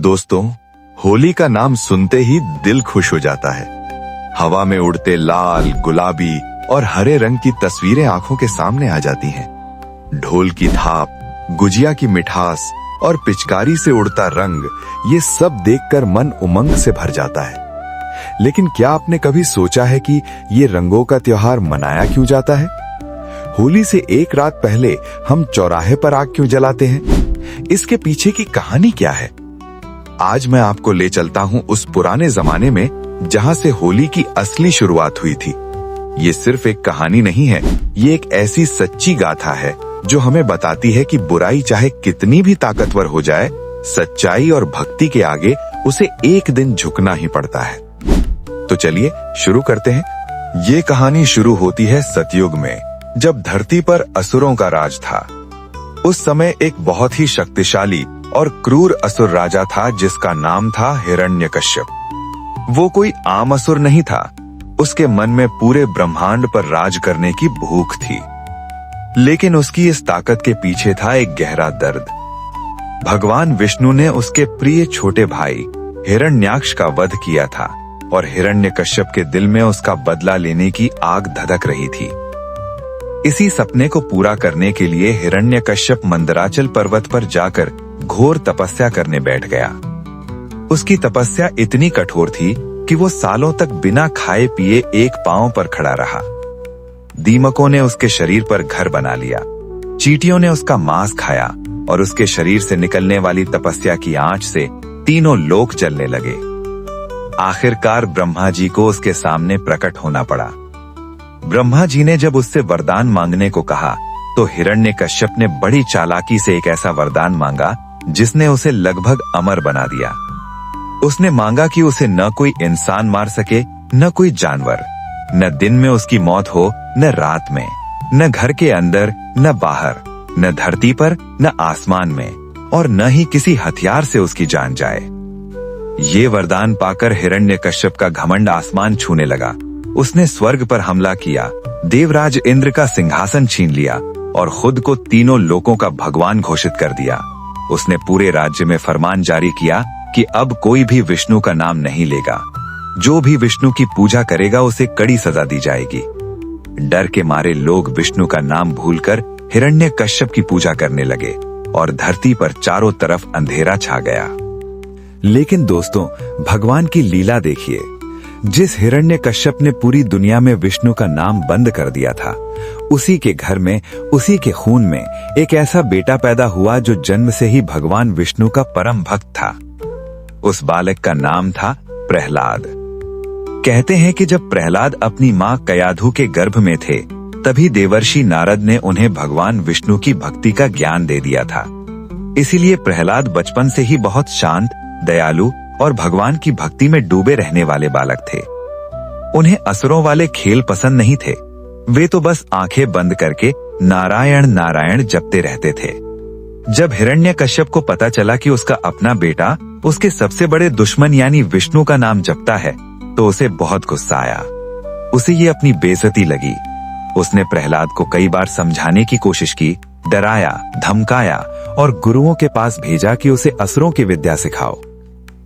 दोस्तों, होली का नाम सुनते ही दिल खुश हो जाता है। हवा में उड़ते लाल, गुलाबी और हरे रंग की तस्वीरें आंखों के सामने आ जाती हैं। ढोल की थाप, गुजिया की मिठास और पिचकारी से उड़ता रंग, ये सब देखकर मन उमंग से भर जाता है। लेकिन क्या आपने कभी सोचा है कि ये रंगों का त्योहार मनाया क्यों जाता है? होली से एक रात पहले हम चौराहे पर आग क्यों जलाते हैं? इसके पीछे की कहानी क्या है? आज मैं आपको ले चलता हूं उस पुराने जमाने में जहां से होली की असली शुरुआत हुई थी। ये सिर्फ एक कहानी नहीं है, ये एक ऐसी सच्ची गाथा है जो हमें बताती है कि बुराई चाहे कितनी भी ताकतवर हो जाए, सच्चाई और भक्ति के आगे उसे एक दिन झुकना ही पड़ता है। तो चलिए शुरू करते हैं। ये कहानी शुरू होती है सतयुग में, जब धरती पर असुरों का राज था। उस समय एक बहुत ही शक्तिशाली और क्रूर असुर राजा था जिसका नाम था हिरण्यकश्यप। वो कोई आम असुर नहीं था, उसके मन में पूरे ब्रह्मांड पर राज करने की भूख थी। लेकिन उसकी इस ताकत के पीछे था एक गहरा दर्द। भगवान विष्णु ने उसके प्रिय छोटे भाई हिरण्याक्ष का वध किया था और हिरण्यकश्यप के दिल में उसका बदला लेने की आग धधक रही थी। इसी सपने को पूरा करने के लिए हिरण्यकश्यप मंदराचल पर्वत पर जाकर घोर तपस्या करने बैठ गया। उसकी तपस्या इतनी कठोर थी कि वो सालों तक बिना खाए पिए एक पांव पर खड़ा रहा। दीमकों ने उसके शरीर पर घर बना लिया, चींटियों ने उसका मांस खाया और उसके शरीर से निकलने वाली तपस्या की आंच से तीनों लोक जलने लगे। आखिरकार ब्रह्मा जी को उसके सामने प्रकट होना पड़ा। ब्रह्मा जी ने जब उससे वरदान मांगने को कहा तो हिरण्यकश्यप ने बड़ी चालाकी से एक ऐसा वरदान मांगा जिसने उसे लगभग अमर बना दिया। उसने मांगा कि उसे न कोई इंसान मार सके, न कोई जानवर, न दिन में उसकी मौत हो, न रात में, न घर के अंदर, न बाहर, न धरती पर, न आसमान में, और न ही किसी हथियार से उसकी जान जाए। ये वरदान पाकर हिरण्यकश्यप का घमंड आसमान छूने लगा। उसने स्वर्ग पर हमला किया, देवराज इंद्र का सिंहासन छीन लिया और खुद को तीनों लोकों का भगवान घोषित कर दिया। उसने पूरे राज्य में फरमान जारी किया कि अब कोई भी विष्णु का नाम नहीं लेगा। जो भी विष्णु की पूजा करेगा उसे कड़ी सजा दी जाएगी। डर के मारे लोग विष्णु का नाम भूलकर हिरण्यकश्यप की पूजा करने लगे और धरती पर चारों तरफ अंधेरा छा गया। लेकिन दोस्तों, भगवान की लीला देखिए। जिस हिरण्यकश्यप ने पूरी दुनिया में विष्णु का नाम बंद कर दिया था, उसी के घर में, उसी के खून में एक ऐसा बेटा पैदा हुआ जो जन्म से ही भगवान विष्णु का परम भक्त था। उस बालक का नाम था प्रहलाद। कहते हैं कि जब प्रहलाद अपनी मां कयाधु के गर्भ में थे, तभी देवर्षि नारद ने उन्हें भगवान विष्णु की भक्ति का ज्ञान दे दिया था। इसीलिए प्रहलाद बचपन से ही बहुत शांत, दयालु और भगवान की भक्ति में डूबे रहने वाले बालक थे। उन्हें असुरों वाले खेल पसंद नहीं थे। वे तो बस आंखें बंद करके नारायण नारायण जपते रहते थे। जब हिरण्यकश्यप को पता चला कि उसका अपना बेटा उसके सबसे बड़े दुश्मन यानी विष्णु का नाम जपता है, तो उसे बहुत गुस्सा आया। उसे ये अपनी बेइज्जती लगी। उसने प्रहलाद को कई बार समझाने की कोशिश की, डराया, धमकाया और गुरुओं के पास भेजा कि उसे असुरों की विद्या सिखाओ।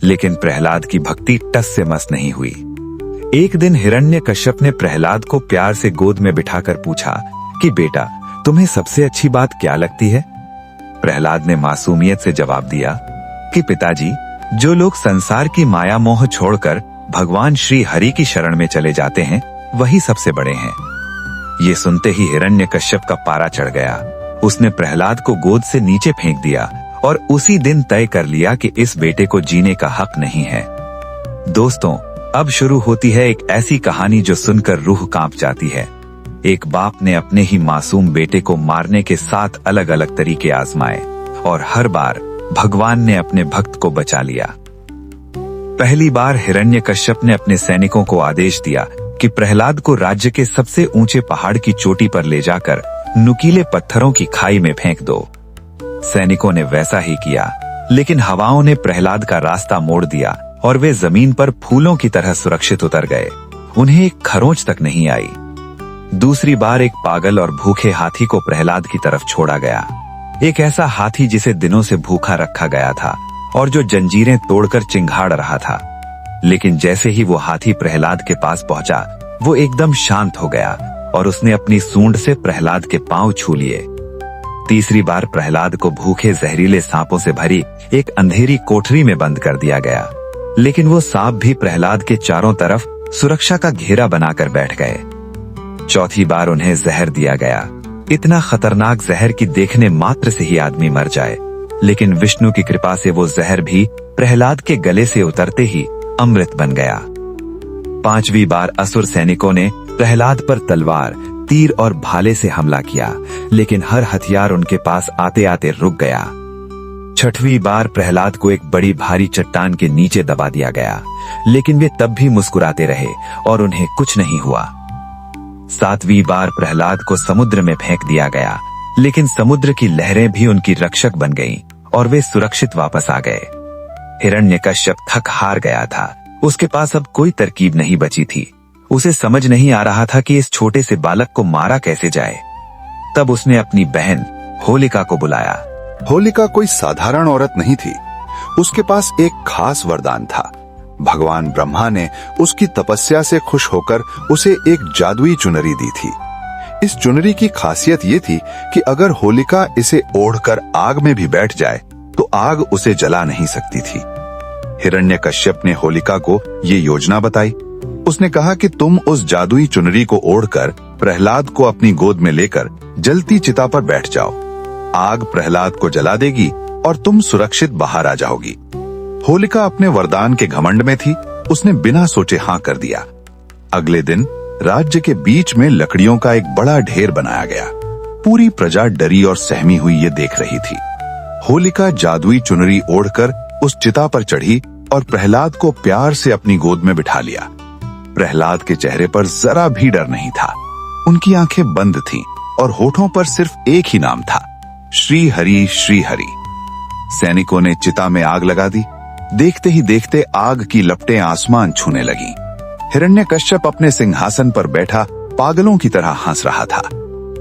लेकिन प्रहलाद की भक्ति टस से मस नहीं हुई। एक दिन हिरण्यकश्यप ने प्रहलाद को प्यार से गोद में बिठाकर पूछा कि बेटा, तुम्हें सबसे अच्छी बात क्या लगती है? प्रहलाद ने मासूमियत से जवाब दिया कि पिताजी, जो लोग संसार की माया मोह छोड़कर भगवान श्री हरि की शरण में चले जाते हैं, वही सबसे बड़े हैं। ये सुनते ही हिरण्यकश्यप का पारा चढ़ गया। उसने प्रहलाद को गोद से नीचे फेंक दिया और उसी दिन तय कर लिया कि इस बेटे को जीने का हक नहीं है। दोस्तों, अब शुरू होती है एक ऐसी कहानी जो सुनकर रूह कांप जाती है। एक बाप ने अपने ही मासूम बेटे को मारने के 7 अलग अलग तरीके आजमाए और हर बार भगवान ने अपने भक्त को बचा लिया। पहली बार हिरण्यकश्यप ने अपने सैनिकों को आदेश दिया कि प्रहलाद को राज्य के सबसे ऊंचे पहाड़ की चोटी पर ले जाकर नुकीले पत्थरों की खाई में फेंक दो। सैनिकों ने वैसा ही किया, लेकिन हवाओं ने प्रहलाद का रास्ता मोड़ दिया और वे जमीन पर फूलों की तरह सुरक्षित उतर गए। उन्हें एक खरोंच तक नहीं आई। दूसरी बार एक पागल और भूखे हाथी को प्रहलाद की तरफ छोड़ा गया। एक ऐसा हाथी जिसे दिनों से भूखा रखा गया था और जो जंजीरें तोड़कर चिंघाड़ रहा था। लेकिन जैसे ही वो हाथी प्रहलाद के पास पहुंचा, वो एकदम शांत हो गया और उसने अपनी सूंड से प्रहलाद के पांव छू लिए। तीसरी बार प्रहलाद को भूखे जहरीले सांपों से भरी एक अंधेरी कोठरी में बंद कर दिया गया, लेकिन वो सांप भी प्रहलाद के चारों तरफ सुरक्षा का घेरा बनाकर बैठ गए। चौथी बार उन्हें जहर दिया गया, इतना खतरनाक जहर कि देखने मात्र से ही आदमी मर जाए। लेकिन विष्णु की कृपा से वो जहर भी प्रहलाद के गले से उतरते ही अमृत बन गया। पांचवी बार असुर सैनिकों ने प्रहलाद पर तलवार, तीर और भाले से हमला किया, लेकिन हर हथियार उनके पास आते आते रुक गया। छठवीं बार प्रहलाद को एक बड़ी भारी चट्टान के नीचे दबा दिया गया, लेकिन वे तब भी मुस्कुराते रहे और उन्हें कुछ नहीं हुआ। सातवीं बार प्रहलाद को समुद्र में फेंक दिया गया, लेकिन समुद्र की लहरें भी उनकी रक्षक बन गईं और वे सुरक्षित वापस आ गए। हिरण्यकश्यप थक हार गया था, उसके पास अब कोई तरकीब नहीं बची थी। उसे समझ नहीं आ रहा था कि इस छोटे से बालक को मारा कैसे जाए। तब उसने अपनी बहन होलिका को बुलाया। होलिका कोई साधारण औरत नहीं थी, उसके पास एक खास वरदान था। भगवान ब्रह्मा ने उसकी तपस्या से खुश होकर उसे एक जादुई चुनरी दी थी। इस चुनरी की खासियत ये थी कि अगर होलिका इसे ओढ़कर आग में भी बैठ जाए तो आग उसे जला नहीं सकती थी। हिरण्यकश्यप ने होलिका को ये योजना बताई। उसने कहा कि तुम उस जादुई चुनरी को ओढ़कर प्रहलाद को अपनी गोद में लेकर जलती चिता पर बैठ जाओ। आग प्रहलाद को जला देगी और तुम सुरक्षित बाहर आ जाओगी। होलिका अपने वरदान के घमंड में थी, उसने बिना सोचे हाँ कर दिया। अगले दिन राज्य के बीच में लकड़ियों का एक बड़ा ढेर बनाया गया। पूरी प्रजा डरी और सहमी हुई ये देख रही थी। होलिका जादुई चुनरी ओढ़कर उस चिता पर चढ़ी और प्रहलाद को प्यार से अपनी गोद में बिठा लिया। प्रहलाद के चेहरे पर जरा भी डर नहीं था। उनकी आंखें बंद थीं और होठों पर सिर्फ एक ही नाम था, श्री हरि श्री हरि। सैनिकों ने चिता में आग लगा दी। देखते ही देखते आग की लपटें आसमान छूने लगी। हिरण्यकश्यप अपने सिंहासन पर बैठा पागलों की तरह हंस रहा था।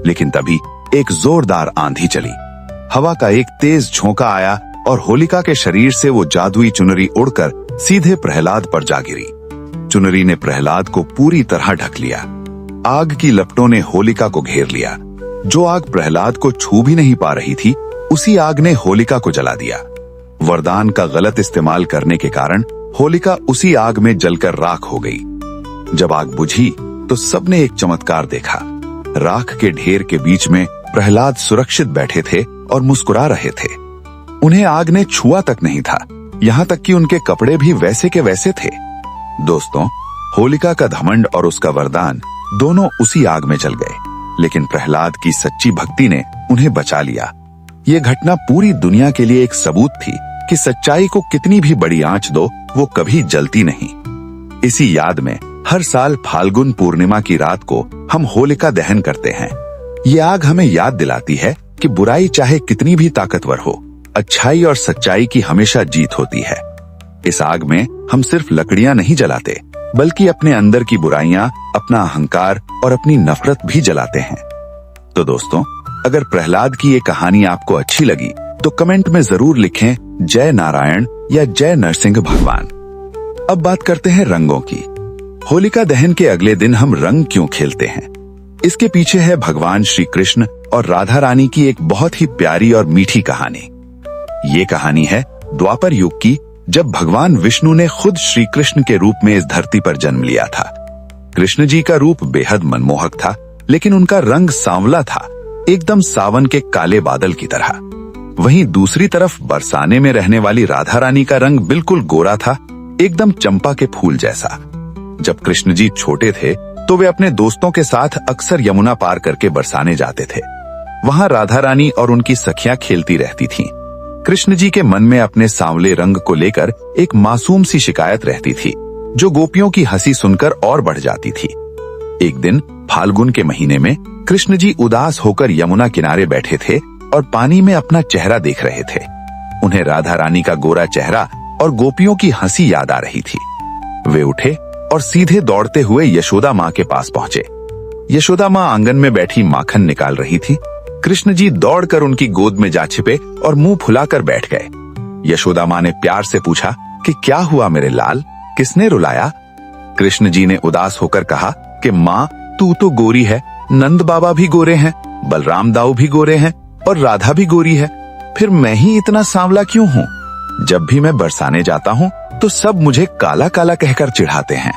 लेकिन तभी एक जोरदार आंधी चली। हवा का एक तेज झोंका आया और होलिका के शरीर से वो जादुई चुनरी उड़कर सीधे प्रहलाद पर जा गिरी। चुनरी ने प्रहलाद को पूरी तरह ढक लिया। आग की लपटों ने होलिका को घेर लिया। जो आग प्रहलाद को छू भी नहीं पा रही थी, उसी आग ने होलिका को जला दिया। वरदान का गलत इस्तेमाल करने के कारण होलिका उसी आग में जलकर राख हो गई। जब आग बुझी तो सबने एक चमत्कार देखा। राख के ढेर के बीच में प्रहलाद सुरक्षित बैठे थे और मुस्कुरा रहे थे। उन्हें आग ने छुआ तक नहीं था, यहाँ तक कि उनके कपड़े भी वैसे के वैसे थे। दोस्तों, होलिका का घमंड और उसका वरदान दोनों उसी आग में जल गए, लेकिन प्रहलाद की सच्ची भक्ति ने उन्हें बचा लिया। ये घटना पूरी दुनिया के लिए एक सबूत थी कि सच्चाई को कितनी भी बड़ी आंच दो, वो कभी जलती नहीं। इसी याद में हर साल फाल्गुन पूर्णिमा की रात को हम होलिका दहन करते हैं। ये आग हमें याद दिलाती है कि बुराई चाहे कितनी भी ताकतवर हो, अच्छाई और सच्चाई की हमेशा जीत होती है। इस आग में हम सिर्फ लकड़ियां नहीं जलाते, बल्कि अपने अंदर की बुराइयां, अपना अहंकार और अपनी नफरत भी जलाते हैं। तो दोस्तों, अगर प्रहलाद की ये कहानी आपको अच्छी लगी तो कमेंट में जरूर लिखें जय नारायण या जय नरसिंह भगवान। अब बात करते हैं रंगों की। होलिका दहन के अगले दिन हम रंग क्यों खेलते हैं? इसके पीछे है भगवान श्री कृष्ण और राधा रानी की एक बहुत ही प्यारी और मीठी कहानी। ये कहानी है द्वापर युग की, जब भगवान विष्णु ने खुद श्री कृष्ण के रूप में इस धरती पर जन्म लिया था। कृष्ण जी का रूप बेहद मनमोहक था, लेकिन उनका रंग सांवला था, एकदम सावन के काले बादल की तरह। वहीं दूसरी तरफ बरसाने में रहने वाली राधा रानी का रंग बिल्कुल गोरा था, एकदम चंपा के फूल जैसा। जब कृष्ण जी छोटे थे तो वे अपने दोस्तों के साथ अक्सर यमुना पार करके बरसाने जाते थे। वहां राधा रानी और उनकी सखियां खेलती रहती थीं। कृष्ण जी के मन में अपने सांवले रंग को लेकर एक मासूम सी शिकायत रहती थी, जो गोपियों की हंसी सुनकर और बढ़ जाती थी। एक दिन फाल्गुन के महीने में कृष्ण जी उदास होकर यमुना किनारे बैठे थे और पानी में अपना चेहरा देख रहे थे। उन्हें राधा रानी का गोरा चेहरा और गोपियों की हंसी याद आ रही थी। वे उठे और सीधे दौड़ते हुए यशोदा माँ के पास पहुंचे। यशोदा माँ आंगन में बैठी माखन निकाल रही थी। कृष्ण जी दौड़कर उनकी गोद में जा छिपे और मुंह फुलाकर बैठ गए। यशोदा माँ ने प्यार से पूछा कि क्या हुआ मेरे लाल, किसने रुलाया? कृष्ण जी ने उदास होकर कहा कि माँ, तू तो गोरी है, नंद बाबा भी गोरे हैं, बलराम दाऊ भी गोरे हैं और राधा भी गोरी है, फिर मैं ही इतना सांवला क्यों हूँ? जब भी मैं बरसाने जाता हूँ तो सब मुझे काला काला कहकर चिढ़ाते हैं।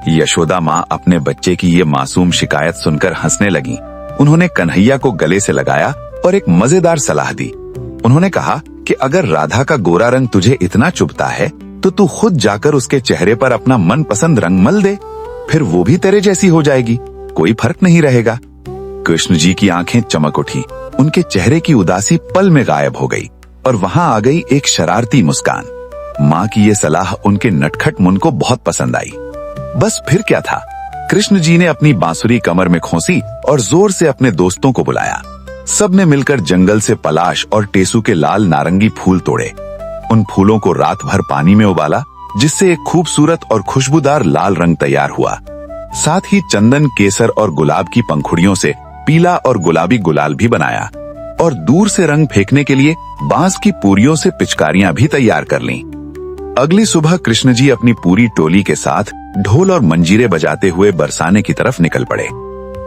यशोदा माँ अपने बच्चे की ये मासूम शिकायत सुनकर हंसने लगी। उन्होंने कन्हैया को गले से लगाया और एक मजेदार सलाह दी। उन्होंने कहा कि अगर राधा का गोरा रंग तुझे इतना चुभता है तो तू खुद जाकर उसके चेहरे पर अपना मनपसंद रंग मल दे, फिर वो भी तेरे जैसी हो जाएगी, कोई फर्क नहीं रहेगा। कृष्ण जी की आंखें चमक उठी, उनके चेहरे की उदासी पल में गायब हो गई और वहां आ गई एक शरारती मुस्कान। माँ की ये सलाह उनके नटखट मन को बहुत पसंद आई। बस फिर क्या था, कृष्ण जी ने अपनी बांसुरी कमर में खोसी और जोर से अपने दोस्तों को बुलाया। सबने मिलकर जंगल से पलाश और टेसू के लाल नारंगी फूल तोड़े। उन फूलों को रात भर पानी में उबाला, जिससे एक खूबसूरत और खुशबूदार लाल रंग तैयार हुआ। साथ ही चंदन, केसर और गुलाब की पंखुड़ियों से पीला और गुलाबी गुलाल भी बनाया और दूर से रंग फेंकने के लिए बांस की पूरियों से पिचकारियां भी तैयार कर लीं। अगली सुबह कृष्ण जी अपनी पूरी टोली के साथ ढोल और मंजीरे बजाते हुए बरसाने की तरफ निकल पड़े।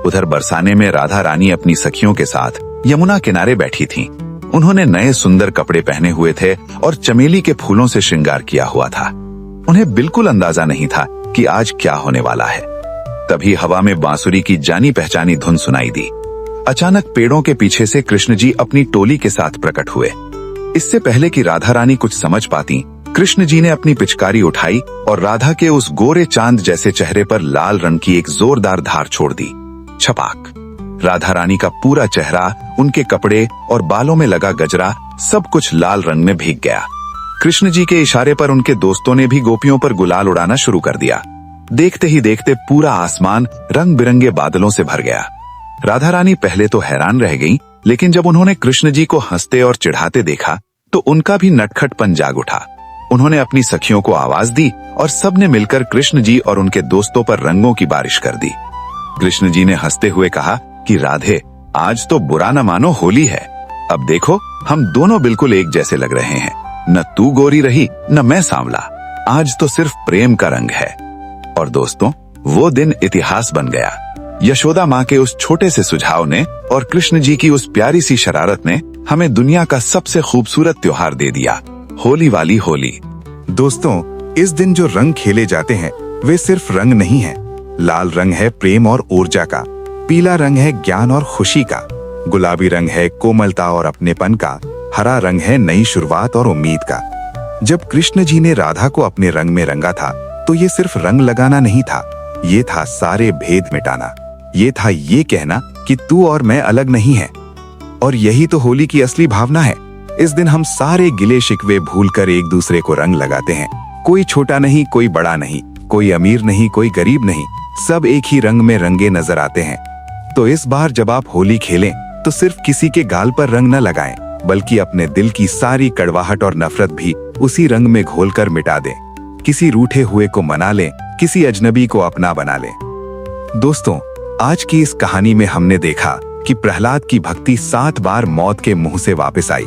उधर बरसाने में राधा रानी अपनी सखियों के साथ यमुना किनारे बैठी थीं। उन्होंने नए सुंदर कपड़े पहने हुए थे और चमेली के फूलों से श्रृंगार किया हुआ था। उन्हें बिल्कुल अंदाजा नहीं था कि आज क्या होने वाला है। तभी हवा में बांसुरी की जानी पहचानी धुन सुनाई दी। अचानक पेड़ों के पीछे से कृष्ण जी अपनी टोली के साथ प्रकट हुए। इससे पहले कि राधा रानी कुछ समझ पाती, कृष्ण जी ने अपनी पिचकारी उठाई और राधा के उस गोरे चांद जैसे चेहरे पर लाल रंग की एक जोरदार धार छोड़ दी। छपाक! राधा रानी का पूरा चेहरा, उनके कपड़े और बालों में लगा गजरा सब कुछ लाल रंग में भीग गया। कृष्ण जी के इशारे पर उनके दोस्तों ने भी गोपियों पर गुलाल उड़ाना शुरू कर दिया। देखते ही देखते पूरा आसमान रंग बिरंगे बादलों से भर गया। राधा रानी पहले तो हैरान रह गईं, लेकिन जब उन्होंने कृष्ण जी को हंसते और चिढ़ाते देखा तो उनका भी नटखटपन जाग उठा। उन्होंने अपनी सखियों को आवाज दी और सबने मिलकर कृष्ण जी और उनके दोस्तों पर रंगों की बारिश कर दी। कृष्ण जी ने हंसते हुए कहा कि राधे, आज तो बुरा न मानो होली है। अब देखो, हम दोनों बिल्कुल एक जैसे लग रहे हैं। न तू गोरी रही न मैं सांवला। आज तो सिर्फ प्रेम का रंग है। और दोस्तों, वो दिन इतिहास बन गया। यशोदा माँ के उस छोटे से सुझाव ने और कृष्ण जी की उस प्यारी सी शरारत ने हमें दुनिया का सबसे खूबसूरत त्योहार दे दिया, होली वाली होली। दोस्तों, इस दिन जो रंग खेले जाते हैं वे सिर्फ रंग नहीं है। लाल रंग है प्रेम और ऊर्जा का, पीला रंग है ज्ञान और खुशी का, गुलाबी रंग है कोमलता और अपनेपन का, हरा रंग है नई शुरुआत और उम्मीद का। जब कृष्ण जी ने राधा को अपने रंग में रंगा था तो ये सिर्फ रंग लगाना नहीं था, ये था सारे भेद मिटाना। ये था ये कहना कि तू और मैं अलग नहीं है। और यही तो होली की असली भावना है। इस दिन हम सारे गिले शिकवे भूलकर एक दूसरे को रंग लगाते हैं। कोई छोटा नहीं, कोई बड़ा नहीं, कोई अमीर नहीं, कोई गरीब नहीं, सब एक ही रंग में रंगे नजर आते हैं। तो इस बार जब आप होली खेलें तो सिर्फ किसी के गाल पर रंग न लगाएं, बल्कि अपने दिल की सारी कड़वाहट और नफरत भी उसी रंग में घोलकर मिटा दें। किसी रूठे हुए को मना लें, किसी अजनबी को अपना बना लें। दोस्तों, आज की इस कहानी में हमने देखा कि प्रहलाद की भक्ति 7 बार मौत के मुंह से वापस आई।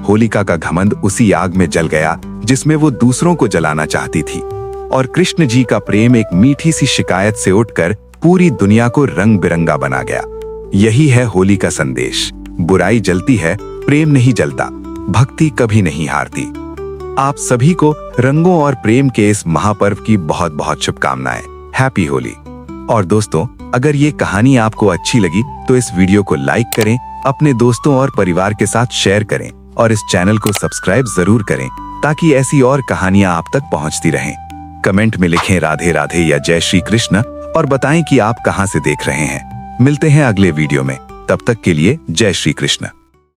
होलिका का घमंड उसी आग में जल गया जिसमें वो दूसरों को जलाना चाहती थी। और कृष्ण जी का प्रेम एक मीठी सी शिकायत से उठकर पूरी दुनिया को रंग बिरंगा बना गया। यही है होली का संदेश। बुराई जलती है, प्रेम नहीं जलता, भक्ति कभी नहीं हारती। आप सभी को रंगों और प्रेम के इस महापर्व की बहुत बहुत शुभकामनाएं। हैप्पी होली। और दोस्तों, अगर ये कहानी आपको अच्छी लगी तो इस वीडियो को लाइक करें, अपने दोस्तों और परिवार के साथ शेयर करें और इस चैनल को सब्सक्राइब जरूर करें ताकि ऐसी और कहानियां आप तक पहुंचती रहें। कमेंट में लिखें राधे राधे या जय श्री कृष्ण और बताएं कि आप कहां से देख रहे हैं। मिलते हैं अगले वीडियो में, तब तक के लिए जय श्री कृष्ण।